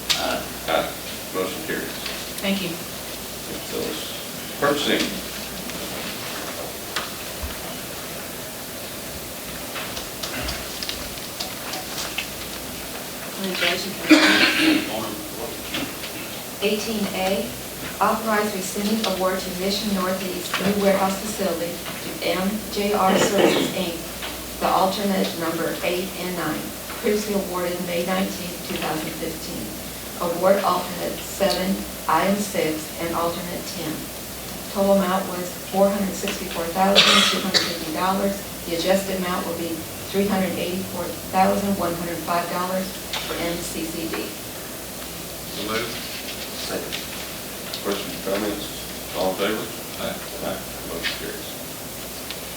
Aye. Motion carries. Thank you. Phyllis. Purchasing. Judge and Commissioners. 18A, authorize rescinding award to Mission Northeast New Warehouse Facility to MJR Services, Inc., the alternate number 8 and 9, previously awarded May 19, 2015. Award alternate 7, item 6, and alternate 10. Total amount was $464,250. The adjusted amount will be $384,105 for MCCD. So moved. Second. Questions, comments? All in favor? Aye. Motion carries.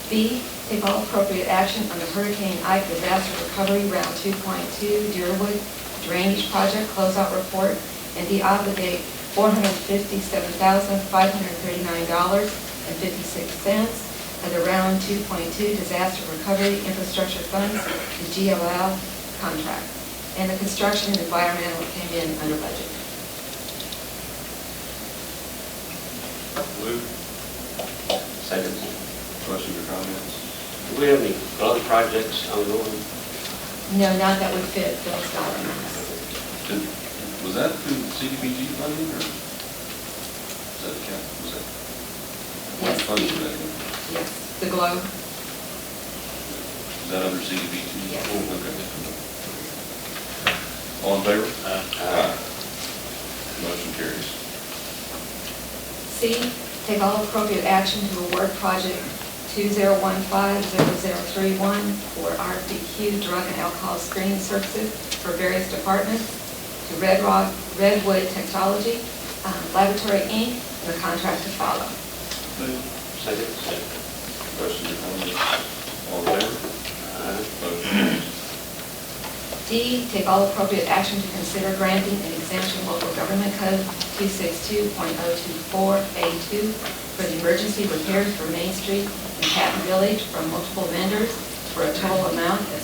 B, take all appropriate action on the Hurricane Ike Disaster Recovery Round 2.2 Deerwood Drainage Project Closeout Report and de-obligate $457,539.56 of the Round 2.2 Disaster Recovery Infrastructure Funds, the GLL contract. And the construction and environmental came in under budget. Move. Second. Questions or comments? Do we have any other projects ongoing? No, not that would fit those documents. Was that through CDBG funding, or was that the cap? Was that? What Yes. fund was that? Yes, the globe. Is that under CDBG? Yes. Oh, okay. All in favor? Aye. Motion carries. C, take all appropriate action to award project 2015-0031 for RFDQ drug and alcohol screening services for various departments to Redwood Technology, Laboratory Inc., and the contract to follow. Move. Second. Questions or comments? All in favor? Aye. Motion carries. D, take all appropriate action to consider granting an exemption local government code 262.024A2 for the emergency repairs for Main Street and Patton Village from multiple vendors for a total amount of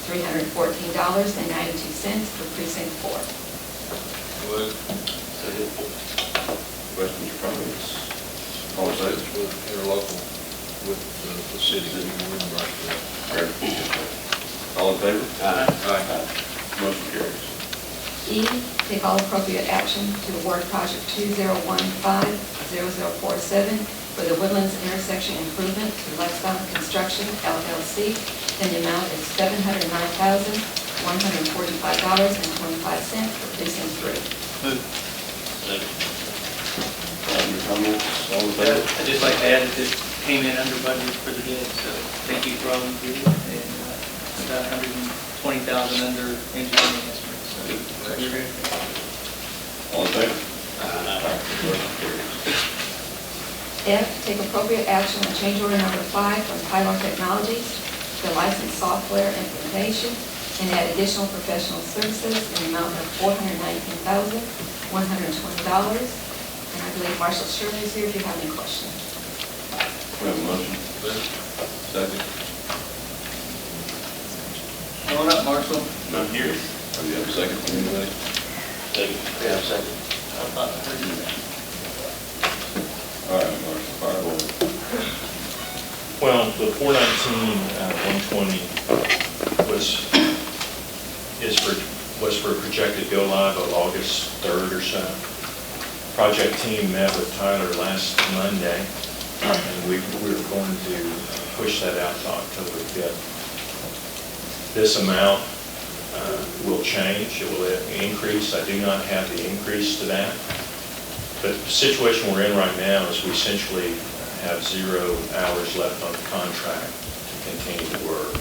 $76,314.92 for precinct 4. Move. Second. Questions or comments? All in favor? With interlocal with the city. All in favor? Aye. Aye. Motion carries. E, take all appropriate action to award project 2015-0047 for the Woodlands intersection improvement to Lexington Construction LLC in the amount of $709,145.25 for precinct 3. Move. Second. Questions or comments? All in favor? I'd just like to add that this came in under budget for the bid, so thank you for all you did. And about $120,000 under engineering estimate, so we're good. All in favor? Motion carries. F, take appropriate action on change order number 5 from Pylon Technologies to licensed software implementation and add additional professional services in the amount of $419,120. And I believe Marshall Shirley is here if you have any questions. We have a motion. Second. Come on up, Marshall. Not here. Oh, you have a second from anybody? Second. Yeah, second. I thought I heard you. All right, Marshall, fire away. Well, the 419-120 was for projected go live of August 3rd or so. Project team met with Tyler last Monday, and we were going to push that out to October 5th. This amount will change, it will increase. I do not have the increase to that. But the situation we're in right now is we essentially have 0 hours left on the contract to continue to work.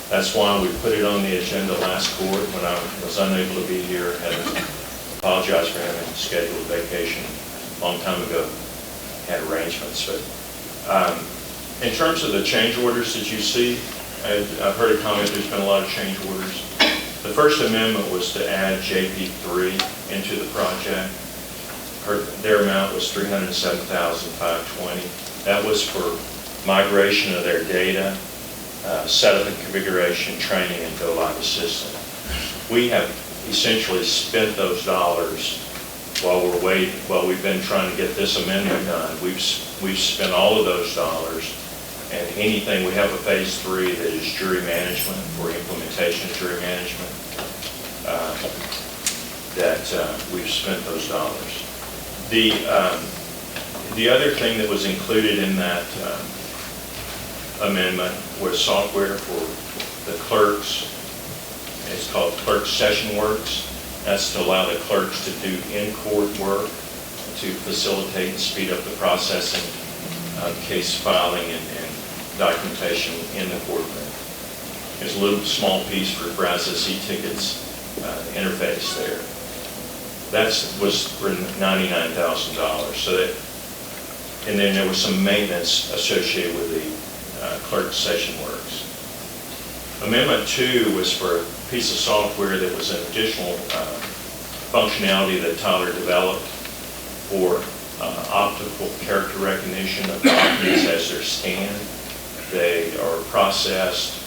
That's why we put it on the agenda last court when I was unable to be here. Had to apologize for having scheduled a vacation a long time ago. Had arrangements. But in terms of the change orders that you see, I've heard a comment there's been a lot of change orders. The first amendment was to add JP3 into the project. Their amount was $307,520. That was for migration of their data, setup and configuration, training, and go live assistant. We have essentially spent those dollars while we've been trying to get this amendment done. We've spent all of those dollars, and anything, we have a phase 3 that is jury management, for implementation of jury management, that we've spent those dollars. The other thing that was included in that amendment was software for the clerks. It's called Clerk Session Works. That's to allow the clerks to do in-court work to facilitate and speed up the processing of case filing and documentation in the courtroom. There's a little small piece for Brazos e-tickets interface there. That was for $99,000. So that, and then there was some maintenance associated with the Clerk Session Works. Amendment 2 was for a piece of software that was an additional functionality that Tyler developed for optical character recognition of documents as they're scanned. They are processed,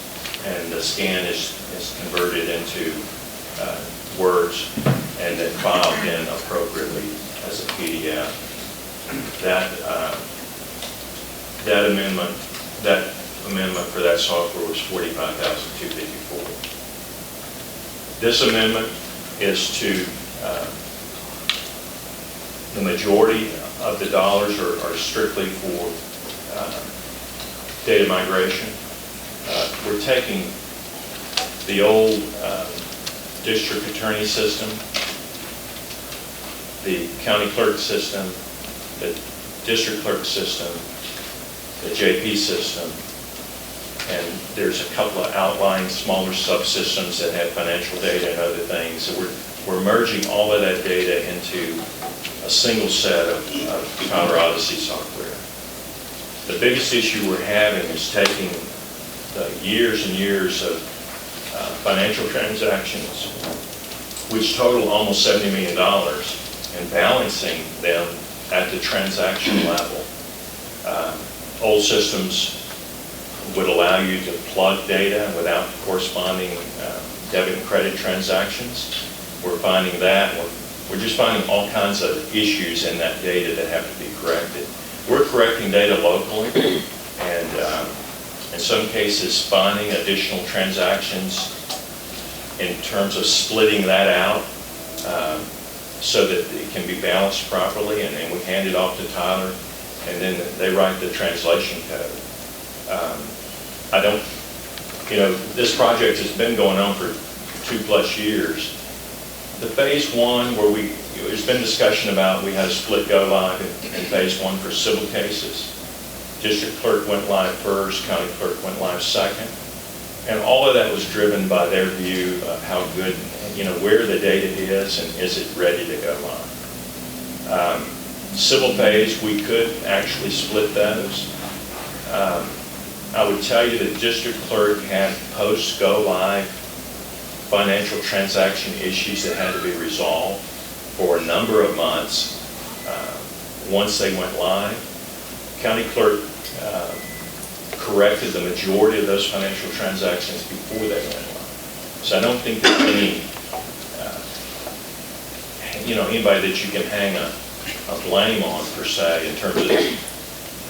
and the scan is converted into words and then filed in appropriately as a PDF. That amendment for that software was $45,254. This amendment is to, the majority of the dollars are strictly for data migration. We're taking the old district attorney system, the county clerk system, the district clerk system, the JP system, and there's a couple of outlying smaller subsystems that have financial data and other things. So we're merging all of that data into a single set of Tyler Odyssey software. The biggest issue we're having is taking the years and years of financial transactions, which total almost $70 million, and balancing them at the transaction level. Old systems would allow you to plug data without corresponding debit and credit transactions. We're finding that. We're just finding all kinds of issues in that data that have to be corrected. We're correcting data locally, and in some cases finding additional transactions in terms of splitting that out so that it can be balanced properly, and then we hand it off to Tyler, and then they write the translation code. This project has been going on for 2+ years. The phase one where there's been discussion about, we had a split go live in phase one for civil cases. District clerk went live first, county clerk went live second. And all of that was driven by their view of how good, where the data is and is it ready to go live. Civil phase, we could actually split those. I would tell you that district clerk had post-go live financial transaction issues that had to be resolved for a number of months once they went live. County clerk corrected the majority of those financial transactions before they went live. So I don't think there's anybody that you can hang a blame on per se in terms of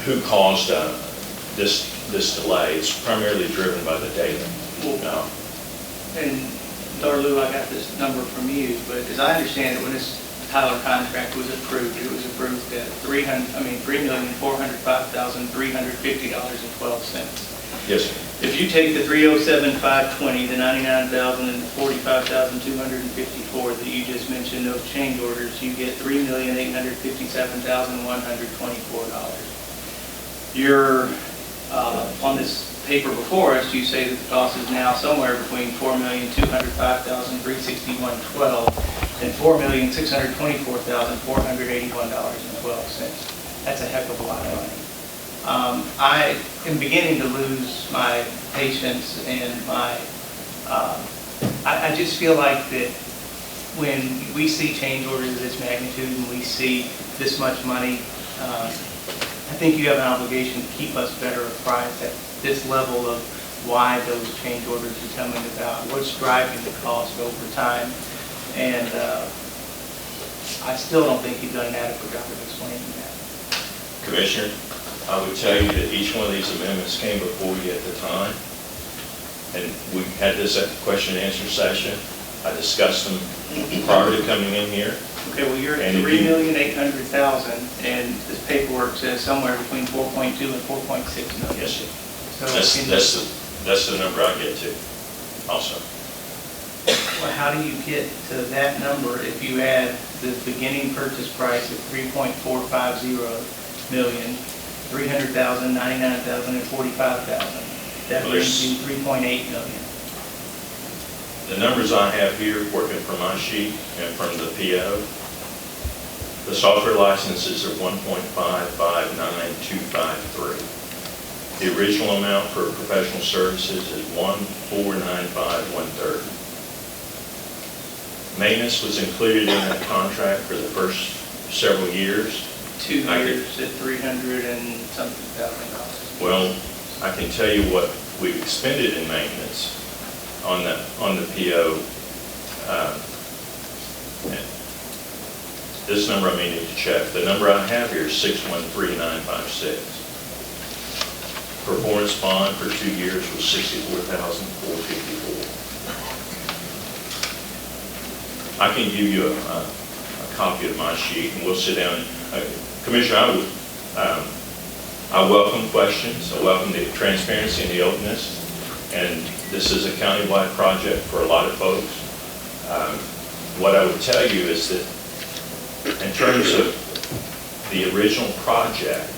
who caused this delay. It's primarily driven by the data. And Darlou, I got this number from you, but as I understand it, when this Tyler contract was approved, it was approved at $3,405,350.12. Yes, sir. If you take the $307,520, the $99,000, and the $45,254 that you just mentioned, those change orders, you get $3,857,124. You're on this paper before us, you say that the cost is now somewhere between $4,205,361.12 and $4,624,481.12. That's a heck of a lot of money. I am beginning to lose my patience and I just feel like that when we see change orders of this magnitude and we see this much money, I think you have an obligation to keep us better apprised at this level of why those change orders are coming about, what's driving the cost over time, and I still don't think you've done an adequate job of explaining that. Commissioner, I would tell you that each one of these amendments came before you at the time, and we had this at the question and answer session. I discussed them prior to coming in here. Okay, well, you're at $3,800,000, and this paperwork says somewhere between 4.2 and 4.6 million. Yes, sir. So that's the number I get to also. Well, how do you get to that number if you add the beginning purchase price of $3.450 million, $300,000, $99,000, and $45,000? That brings you $3.8 million. The numbers I have here, working from my sheet and from the PO, the software licenses are $1.559253. The original amount for professional services is $1,495,130. Maintenance was included in that contract for the first several years. 2 years at $300 and something thousand. Well, I can tell you what we've expended in maintenance on the PO. This number I may need to check. The number I have here is 613,956. Performance bond for 2 years was $64,454. I can give you a copy of my sheet, and we'll sit down. Commissioner, I welcome questions. I welcome the transparency and the openness. And this is a countywide project for a lot of folks. What I would tell you is that in terms of the original project,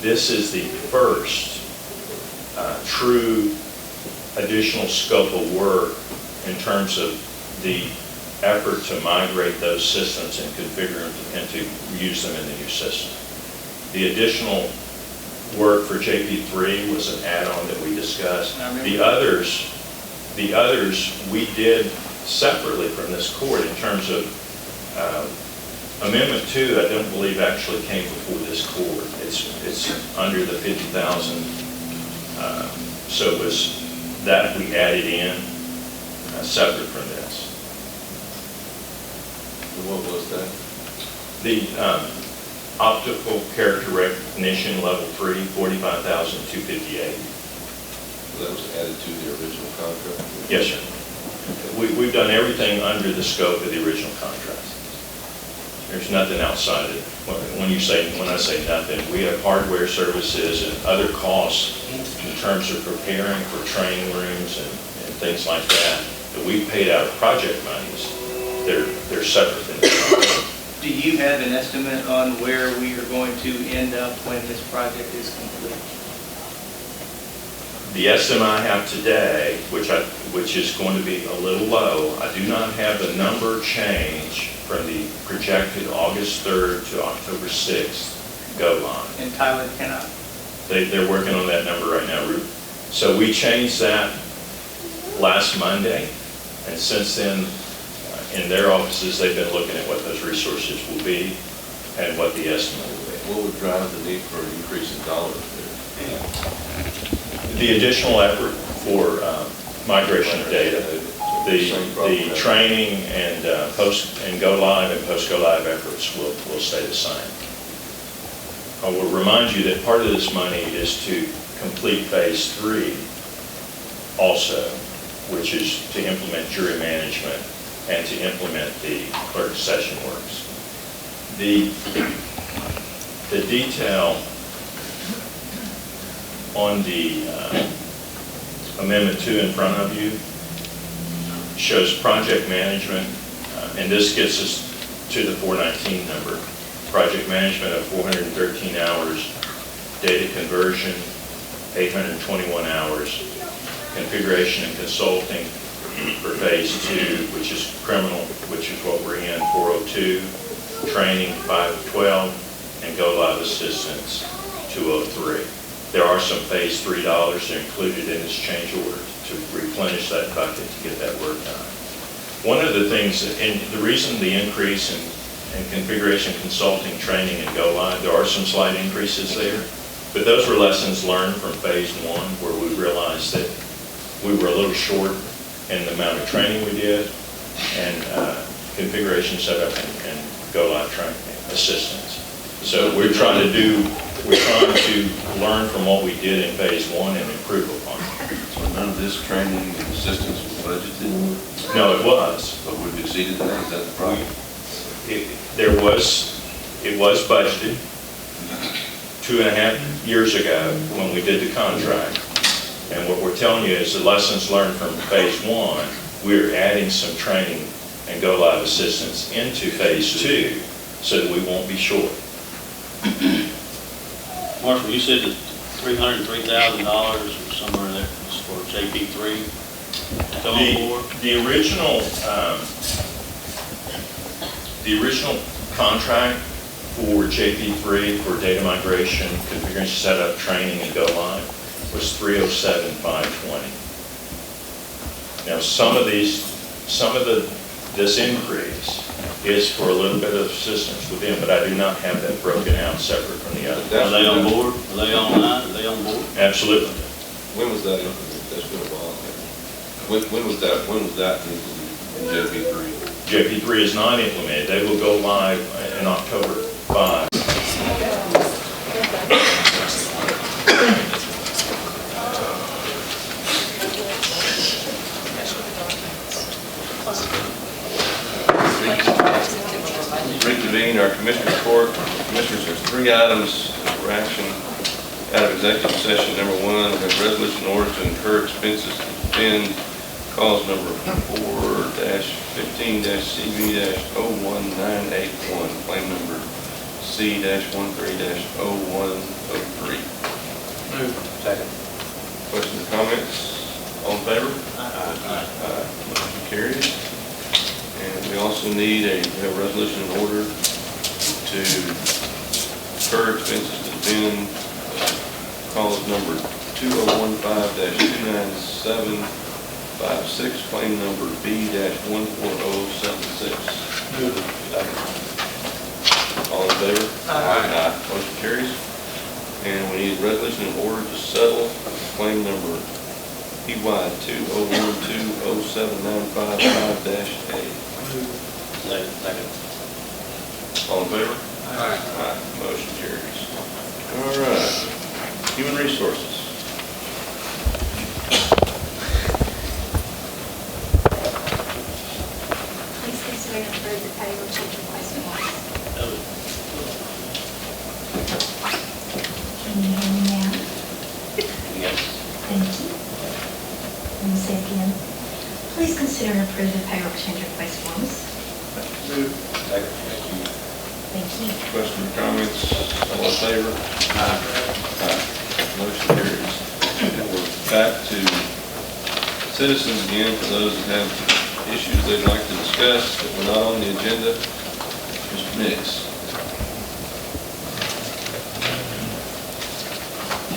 this is the first true additional scope of work in terms of the effort to migrate those systems and configure them and to use them in the new system. The additional work for JP3 was an add-on that we discussed. The others The others, we did separately from this court in terms of Amendment 2, I don't believe actually came before this court. It's under the 50,000. So it was that we added in separate from this. What was that? The optical character recognition level 3, $45,258. That was added to the original contract? Yes, sir. We've done everything under the scope of the original contract. There's nothing outside it. When I say nothing, we have hardware services and other costs in terms of preparing for training rooms and things like that we paid out of project monies. They're separate than the contract. Do you have an estimate on where we are going to end up when this project is complete? The estimate I have today, which is going to be a little low, I do not have the number change from the projected August 3rd to October 6th go line. And Tyler cannot? They're working on that number right now. So we changed that last Monday, and since then, in their offices, they've been looking at what those resources will be and what the estimate will be. What would drive the need for an increase in dollars there? The additional effort for migration of data, the training and post and go live and post go live efforts will stay the same. I will remind you that part of this money is to complete phase 3 also, which is to implement jury management and to implement the clerk session works. The detail on the Amendment 2 in front of you shows project management, and this gets us to the 419 number. Project management of 413 hours, data conversion, 821 hours, configuration and consulting for phase 2, which is criminal, which is what we're in, 402, training 512, and go live assistance 203. There are some phase 3 dollars that are included in this change order to replenish that bucket to get that work done. One of the things, and the reason the increase in configuration, consulting, training, and go live, there are some slight increases there, but those were lessons learned from phase 1 where we realized that we were a little short in the amount of training we did and configuration setup and go live training assistance. So we're trying to learn from what we did in phase 1 and improve upon it. So none of this training and assistance was budgeted? No, it was. But we've exceeded that, is that the problem? It was budgeted 2.5 years ago when we did the contract. And what we're telling you is the lessons learned from phase 1, we're adding some training and go live assistance into phase 2 so that we won't be short. Marshall, you said that $303,000 or somewhere there was for JP3. The original contract for JP3 for data migration, configuration, setup, training, and go live was $307,520. Now, this increase is for a little bit of assistance with them, but I do not have that broken out separate from the other. Are they on board? Are they online? Are they on board? Absolutely. When was that implemented? That's been a while. When was that implemented in JP3? JP3 is not implemented. They will go live in October 5. Reconvene our Commissioners' Court. Commissioners, there's 3 items for action out of executive session. Number 1, we have resolution order to incur expenses to defend cause number 4-15-CB-01981, claim number C-13-0103. Second. Questions or comments? All in favor? Aye. Motion carries. And we also need a resolution in order to incur expenses to defend cause number 2015-297, 5-6, claim number B-14076. All in favor? Aye. Motion carries. And we need a resolution in order to settle claim number PY 201207955-A. Second. All in favor? Aye. Motion carries. All right. Human Resources. Please consider and approve the payroll change request forms. Can you hear me now? Yes. Thank you. Let me say again. Please consider and approve the payroll change request forms. Second. Thank you. Questions or comments? All in favor? Aye. Motion carries. And we're back to citizens again, for those that have issues they'd like to discuss that were not on the agenda. Mr. Nix.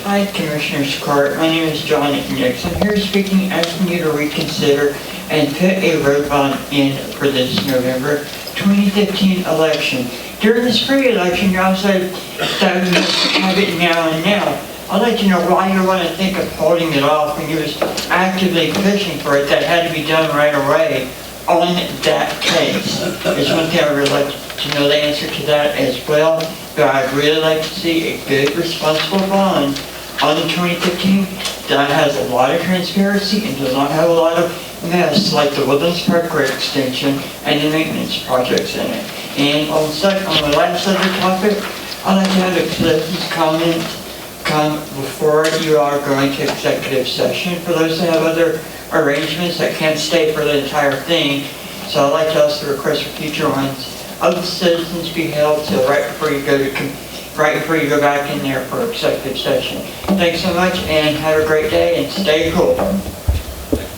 Hi, Commissioners Court. My name is John Nix. I'm here speaking, asking you to reconsider and put a road bond in for this November 2015 election. During this pre-election, you also said that we have it now and now. I'd like to know why you want to think of holding it off when you was actively pushing for it. That had to be done right away on that case. There's one thing I would like to know the answer to that as well. But I'd really like to see a good, responsible bond on the 2015 that has a lot of transparency and does not have a lot of mess like the Woodlands Parkway extension and the maintenance projects in it. And on the last other topic, I'd like to have a citizen's comment come before you are going to executive session. For those that have other arrangements that can't stay for the entire thing, so I'd like to also request for future ones of the citizens be held till right before you go back in there for executive session. Thanks so much and have a great day and stay cool. Thank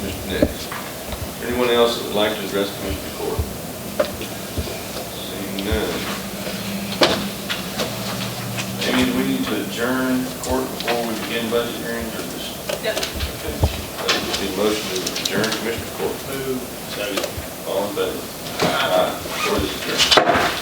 you, Mr. Nix. Anyone else that would like to address Commissioner Court? Seeing none. Amy, do we need to adjourn court before we begin budget hearings or just? Yep. Okay. Need a motion to adjourn Commissioner Court. Second. All in favor? Aye. Court is adjourned.